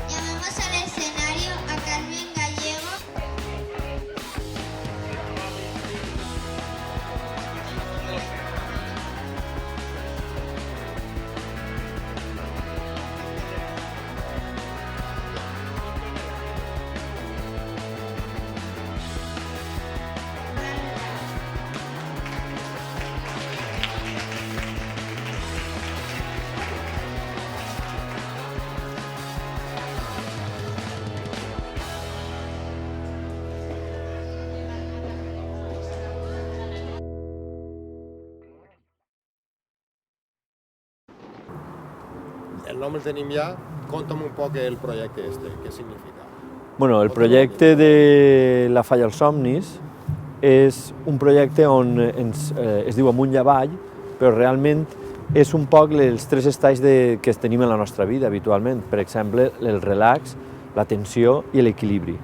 Llamamos al escenario a Carmen Gallego. El nom el tenim ja, conta'm un poc el projecte què significa. Bueno, el projecte de la Falla als Somnis és un projecte on es diu Amunt i Avall, però realment és un poc els tres estats que tenim en la nostra vida habitualment. Per exemple, el relax, la tensió i l'equilibri.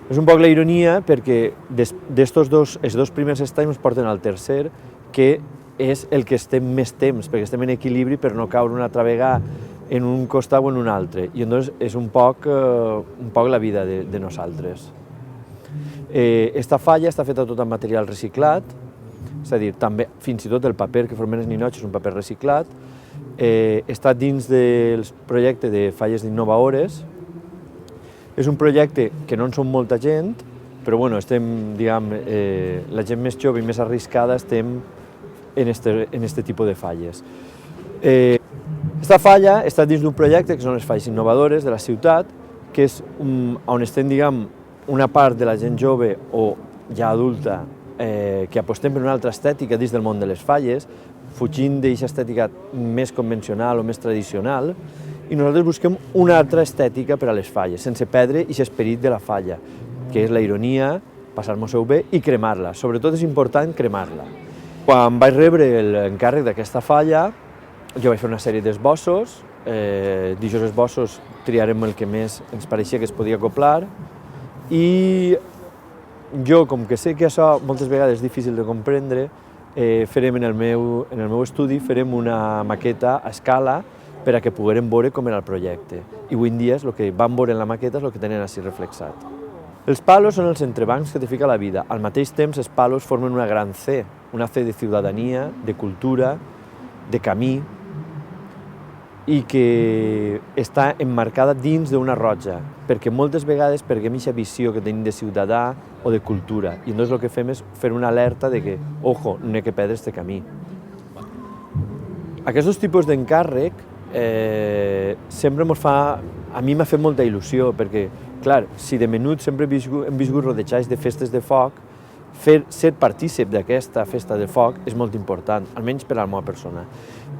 És un poc la ironia perquè els dos primers estats ens porten al tercer, que és el que estem més temps, perquè estem en equilibri per no caure una altra vegada en un costat o en un altre. I llavors és un poc la vida de nosaltres. Esta falla està feta tot amb material reciclat, és a dir, també fins i tot el paper que formem els ninots és un paper reciclat. Està dins del projecte de Falles d'Innovadores. És un projecte que no en som molta gent, però bueno, estem, diguem, la gent més jove i més arriscada estem en este tipus de falles. Esta falla està dins d'un projecte que són les Falles Innovadores de la ciutat, que és on estem, diguem, una part de la gent jove o ja adulta que apostem per una altra estètica dins del món de les falles, fugint d'aquesta estètica més convencional o més tradicional, i nosaltres busquem una altra estètica per a les falles, sense perdre aquest esperit de la falla, que és la ironia, passar-nos-ho bé i cremar-la. Sobretot és important cremar-la. Quan vaig rebre l'encàrrec d'aquesta falla, jo vaig fer una sèrie d'esbossos, d'aquests esbossos triarem el que més ens pareixia que es podia acoplar, i jo, com que sé que això moltes vegades és difícil de comprendre, farem en el meu estudi farem una maqueta a escala per a que puguem veure com era el projecte. I avui en dia el que van veure en la maqueta és el que tenen així reflexat. Els palos són els entrebancs que te fica la vida. Al mateix temps, els palos formen una gran C, una C de ciutadania, de cultura, de camí, i que està emmarcada dins d'una rotja, perquè moltes vegades perdem aquesta visió que tenim de ciutadà o de cultura, i llavors el que fem és fer una alerta de que, ojo, no hi ha que perdre aquest camí. Aquests tipus d'encàrrec sempre a mi m'ha fet molta il·lusió, perquè, clar, si de menut sempre hem viscut rodejats de festes de foc, ser partícip d'aquesta festa de foc és molt important, almenys per a la meva persona.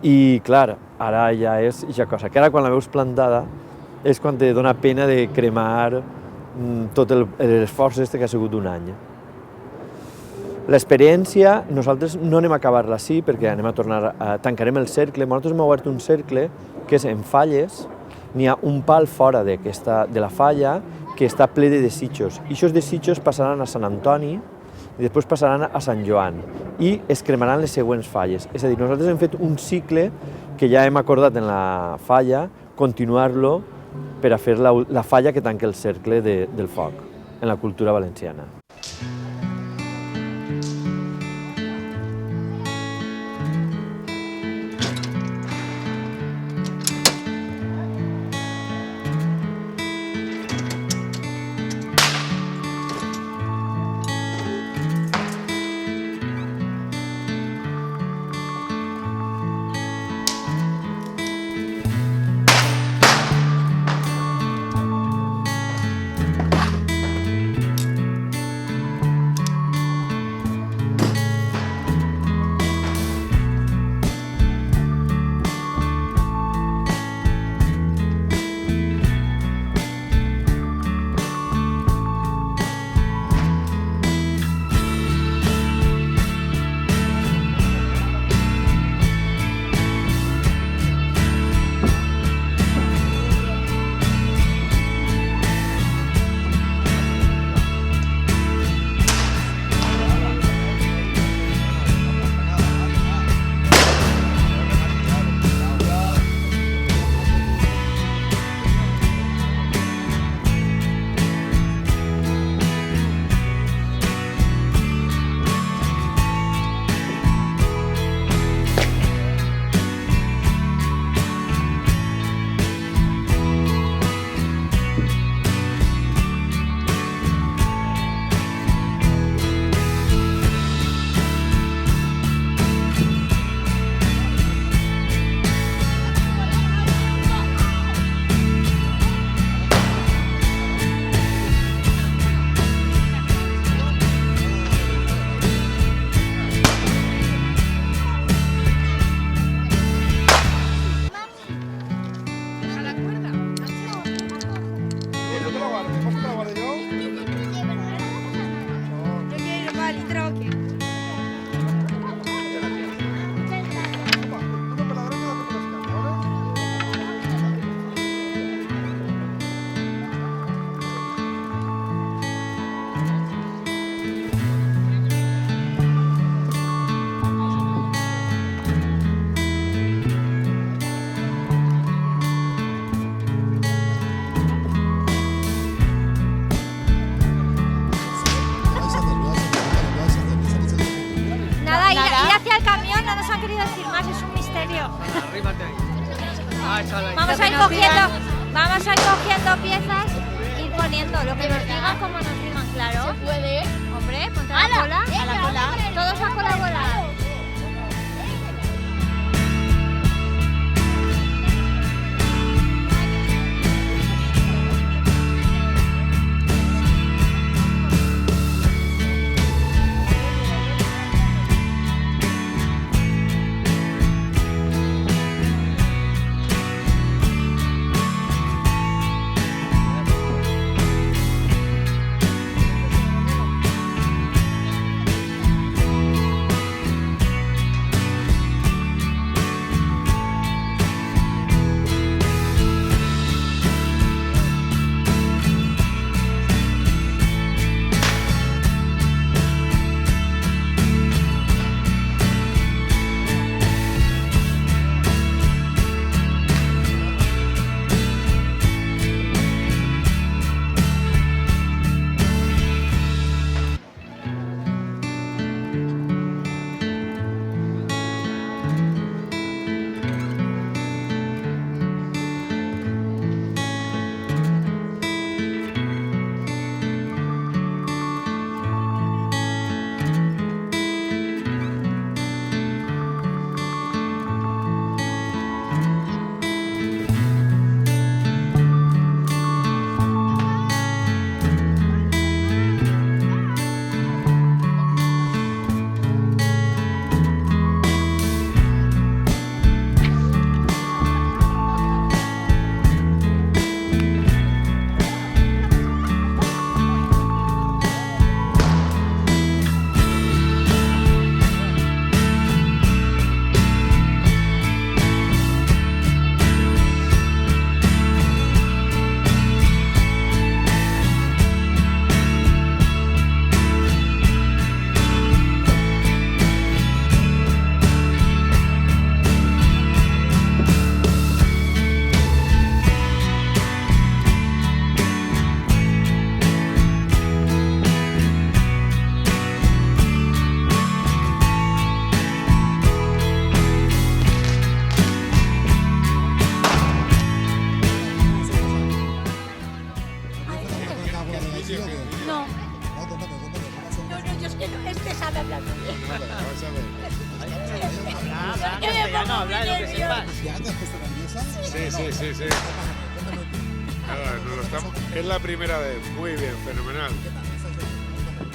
I, clar, ara ja és aquesta cosa, que ara quan la veus plantada és quan te dona pena de cremar tot l'esforç que ha sigut un any. L'experiència, nosaltres no anem a acabar-la així perquè anem a tornar, tancarem el cercle. Nosaltres hem obert un cercle que és en falles n'hi ha un pal fora de la falla que està ple de desitjos. I aquests desitjos passaran a Sant Antoni i després passaran a Sant Joan i es cremaran les següents falles. És a dir, nosaltres hem fet un cicle que ja hem acordat en la falla, continuar-lo per a fer la falla que tanca el cercle del foc en la cultura valenciana. Vamos a ir cogiendo piezas y poniendo lo que nos digan, como nos digan, claro. ¿Se puede? Hombre, ponte a la cola. A la cola. Todos a colaborar. está hablando. Vamos a ver. Habla de lo que sepas. ¿Ya te has puesto nerviosa? Sí. Nada, es la primera vez. Muy bien, fenomenal.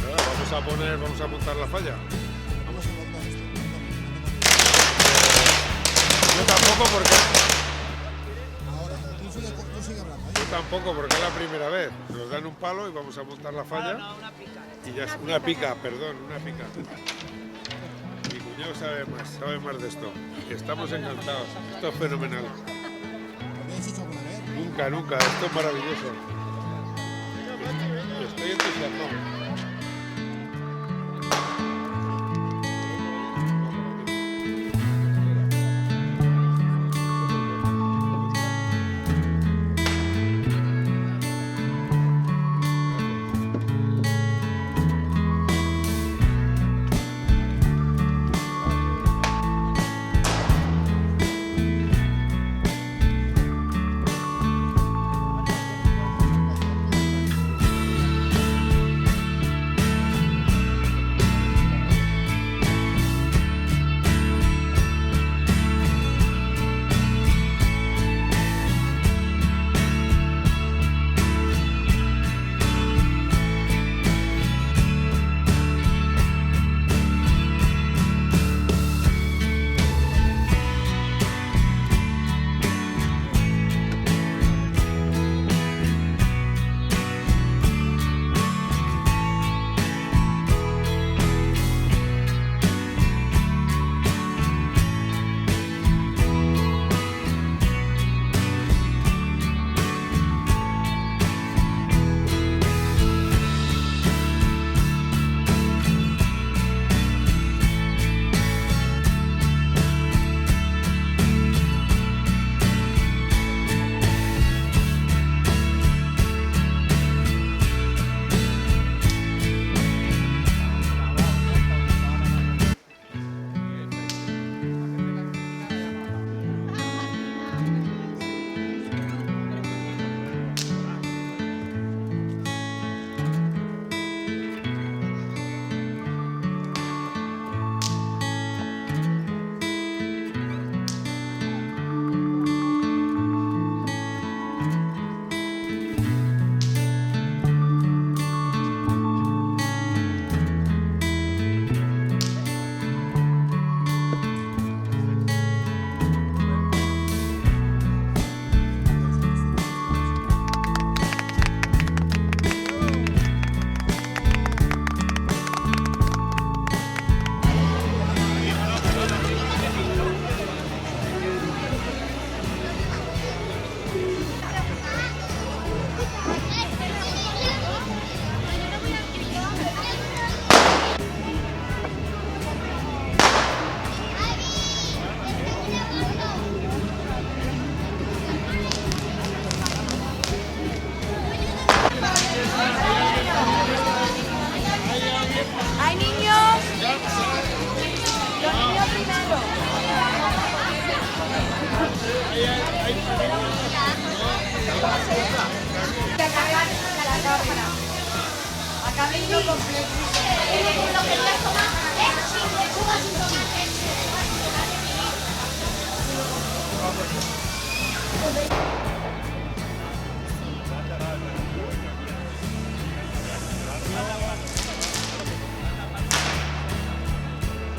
Nada, vamos a montar la falla. Vamos a montar esto. Yo tampoco porque Ahora, tú sigue hablando. es la primera vez. Nos dan un palo y vamos a montar la falla. Y ya es una pica. Mi cuñado sabe más de esto. Estamos encantados. Esto es fenomenal. ¿Lo habéis hecho alguna vez? Nunca. Esto es maravilloso. Estoy entusiasmado.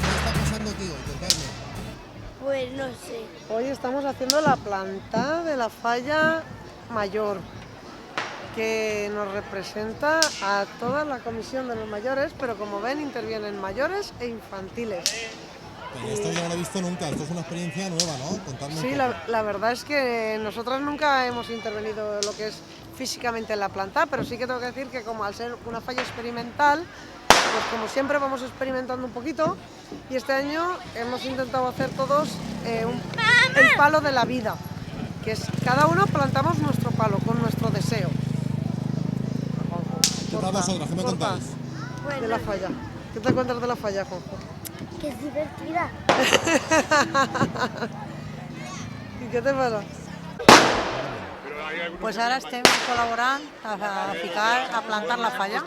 ¿Qué está pasando aquí hoy? Contadme. Pues no sé. Hoy estamos haciendo la planta de la falla mayor, que nos representa a toda la comisión de los mayores, pero como ven intervienen mayores e infantiles. Pero esto yo no lo he visto nunca, esto es una experiencia nueva, ¿no? Contadme Sí, un poco. la verdad es que nosotras nunca hemos intervenido en lo que es físicamente en la planta, pero sí que tengo que decir que como al ser una falla experimental, pues como siempre vamos experimentando un poquito y este año hemos intentado hacer todos el palo de la vida, que es cada uno plantamos nuestro palo con nuestro deseo. ¿Qué tal vosotras? ¿Qué me Porfa, contáis? de la falla. ¿Qué te cuentas de la falla, Juanjo? Que es divertida. ¿Y qué te pasa? Pero Pues ara estem col·laborant a plantar la falla.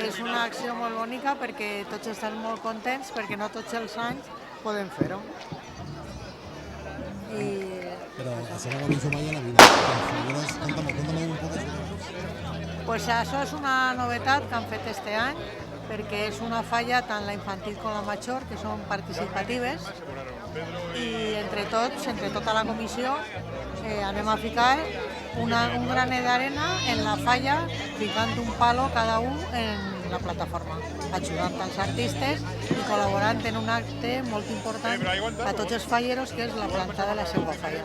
És una acció molt bonica perquè tots estan molt contents perquè no tots els anys podem fer-ho. Pero hacer algo bien Somaya en la vida. Cuéntame un poco sobre eso. Pues això és una novetat que han fet este any perquè és una falla tant la infantil com la major, que són participatives, i entre tots, entre tota la comissió, anem a ficar un granet d'arena en la falla, ficant un palo cada un en la plataforma, ajudant els artistes i col·laborant en un acte molt important a tots els falleros, que és la plantada de la seva falla.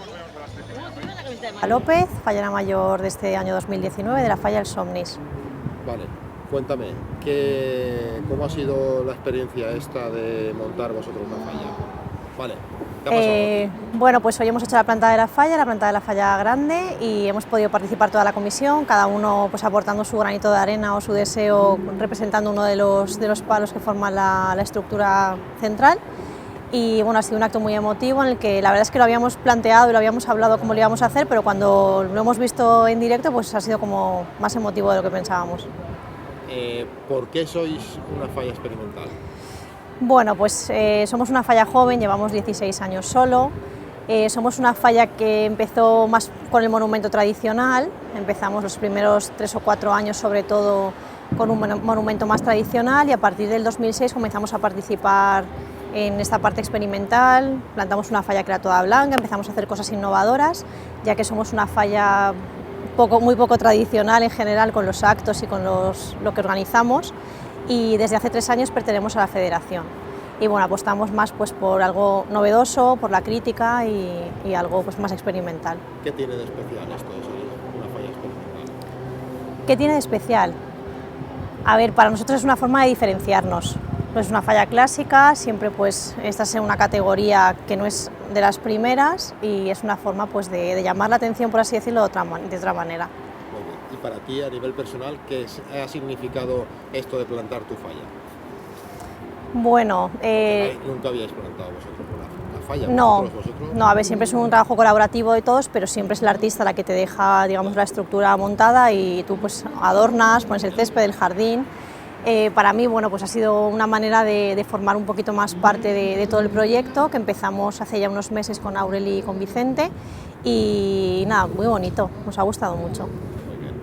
López, fallera mayor de este año 2019 de la falla El Somnis. Vale, cuéntame, ¿cómo ha sido la experiencia esta de montar vosotros una falla? Vale, ¿qué ha pasado? Bueno, pues hoy hemos hecho la planta de la falla grande, y hemos podido participar toda la comisión, cada uno pues aportando su granito de arena o su deseo, representando uno de los palos que forman la estructura central. Y bueno, ha sido un acto muy emotivo en el que la verdad es que lo habíamos planteado y lo habíamos hablado cómo lo íbamos a hacer, pero cuando lo hemos visto en directo pues ha sido como más emotivo de lo que pensábamos. ¿Por qué sois una falla experimental? Bueno, pues somos una falla joven, llevamos 16 años solo. Somos una falla que empezó más con el monumento tradicional, empezamos los primeros 3 o 4 años sobre todo con un monumento más tradicional, y a partir del 2006 comenzamos a participar en esta parte experimental. Plantamos una falla que era toda blanca, empezamos a hacer cosas innovadoras, ya que somos una falla muy poco tradicional en general con los actos y con lo que organizamos, y desde hace 3 años pertenecemos a la federación. Y bueno, apostamos más pues por algo novedoso, por la crítica y algo pues más experimental. ¿Qué tiene de especial esto de ser una falla experimental? ¿Qué tiene de especial? A ver, para nosotros es una forma de diferenciarnos. No es una falla clásica, siempre pues estás en una categoría que no es de las primeras, y es una forma pues de llamar la atención, por así decirlo, de otra manera. Muy bien. Y para ti, a nivel personal, ¿qué ha significado esto de plantar tu falla? Bueno, ¿Nunca habíais plantado vosotros una falla? No, ¿Vosotros? no, a ver, siempre es un trabajo colaborativo de todos, pero siempre es el artista la que te deja, digamos, la estructura montada, y tú pues adornas, pones el césped, el jardín. Para mí, bueno, pues ha sido una manera de formar un poquito más parte de todo el proyecto, que empezamos hace ya unos meses con Aureli y con Vicente, y nada, muy bonito, nos ha gustado mucho. Muy bien.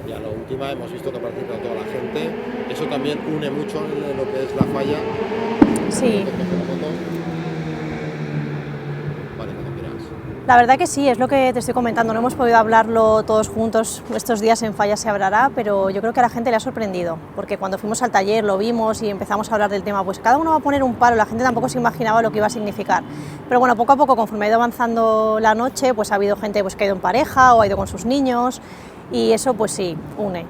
Y a la última hemos visto que ha participado toda la gente, eso también une mucho en lo que es la falla. Sí. Vale, cuando quieras. La verdad que sí, es lo que te estoy comentando, no hemos podido hablarlo todos juntos estos días en Falla se hablará, pero yo creo que a la gente le ha sorprendido, porque cuando fuimos al taller lo vimos y empezamos a hablar del tema, pues cada uno va a poner un palo, la gente tampoco se imaginaba lo que iba a significar. Pero bueno, poco a poco, conforme ha ido avanzando la noche, pues ha habido gente pues, que ha ido en pareja o ha ido con sus niños, y eso pues sí, une.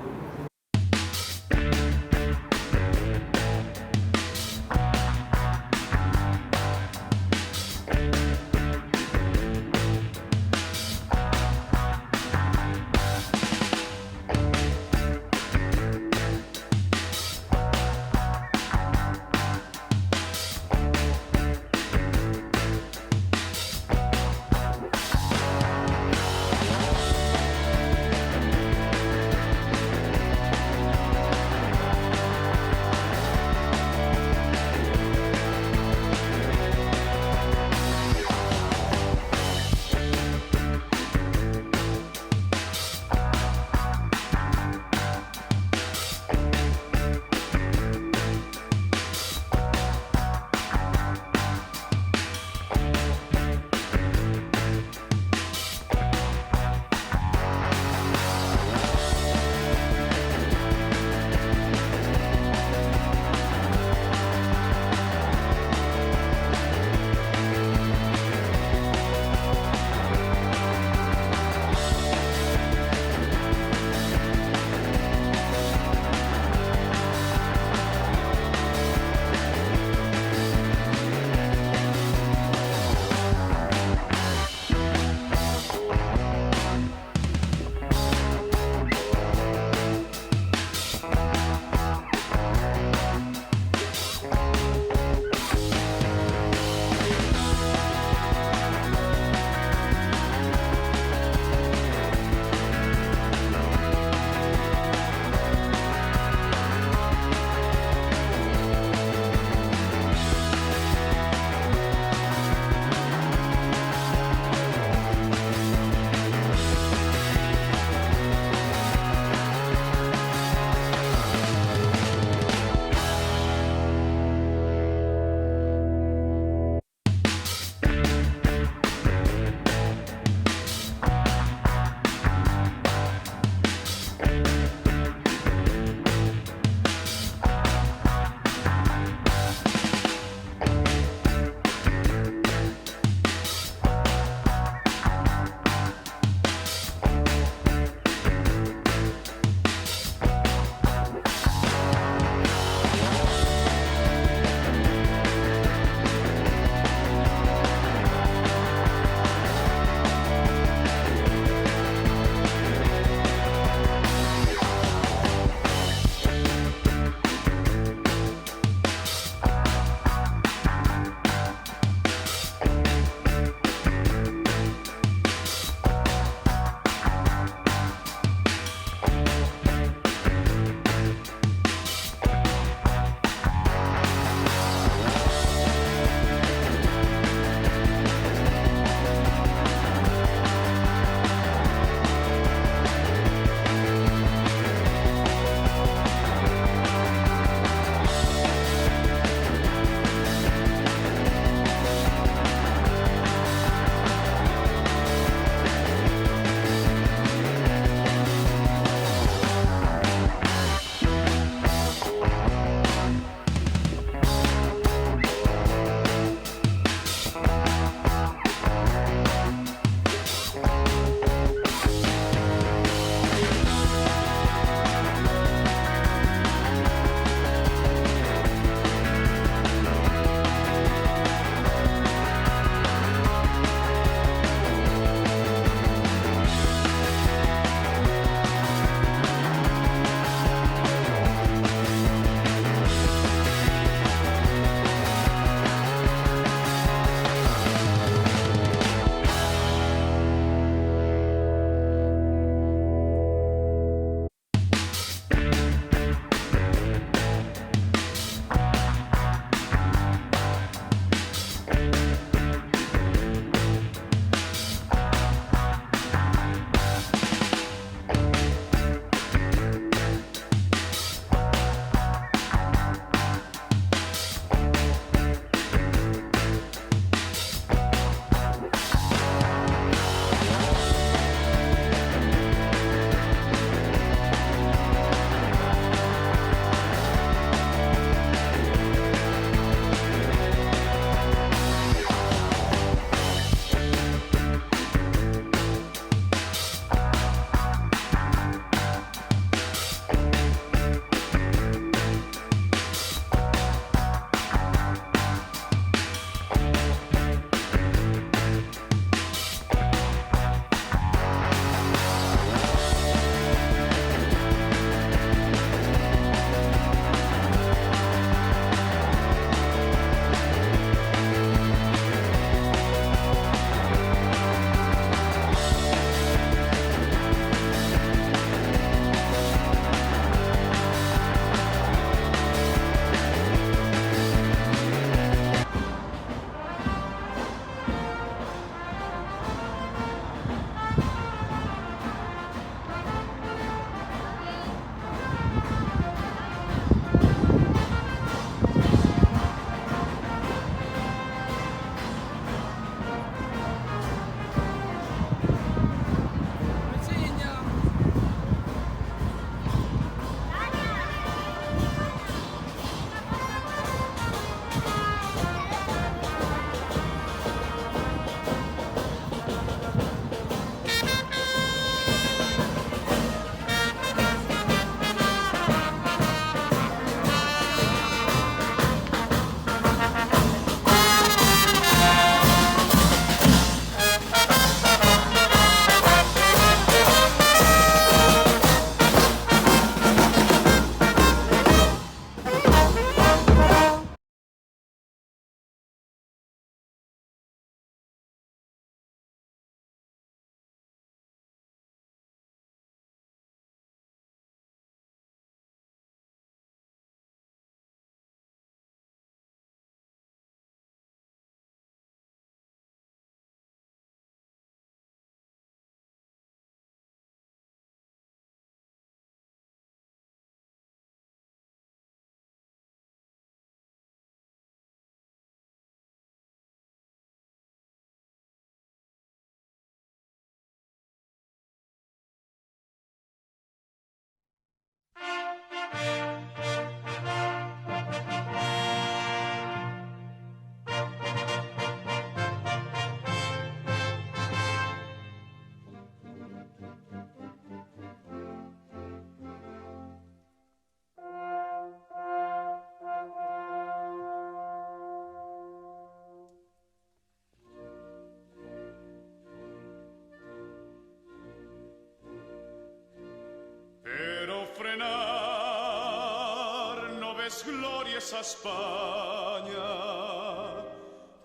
les glòries a Espanya.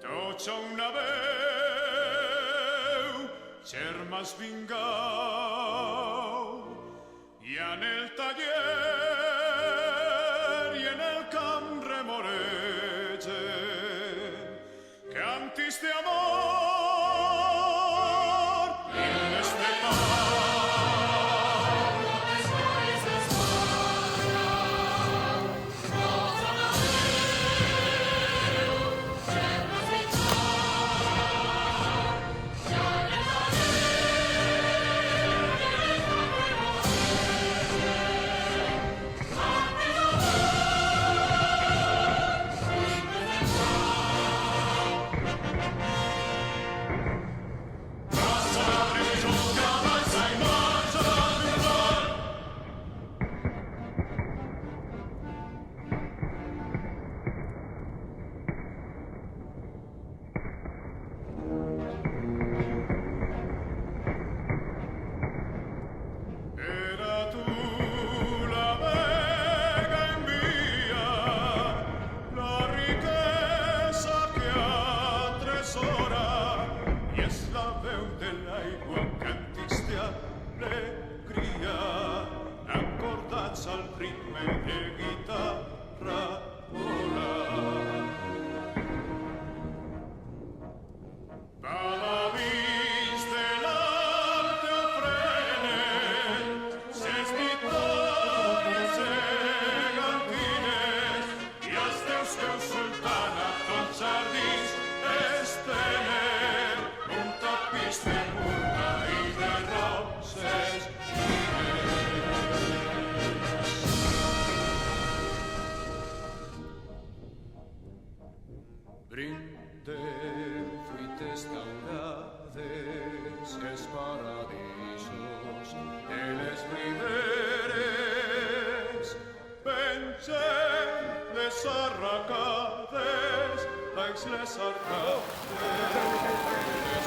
Tots a una veu, germans vingau, i en el taller i en el camp remoregen cantis de amor, himnes de al ritme de guitarra volar. Paladins de l'arte ofrenen ses victòries gegantines i els teus peus sultana tots jardins estenen un tapís de murta i de roses. Brindem fruites daurades els paradisos de les riberes, pengem les arracades, baix les arcades.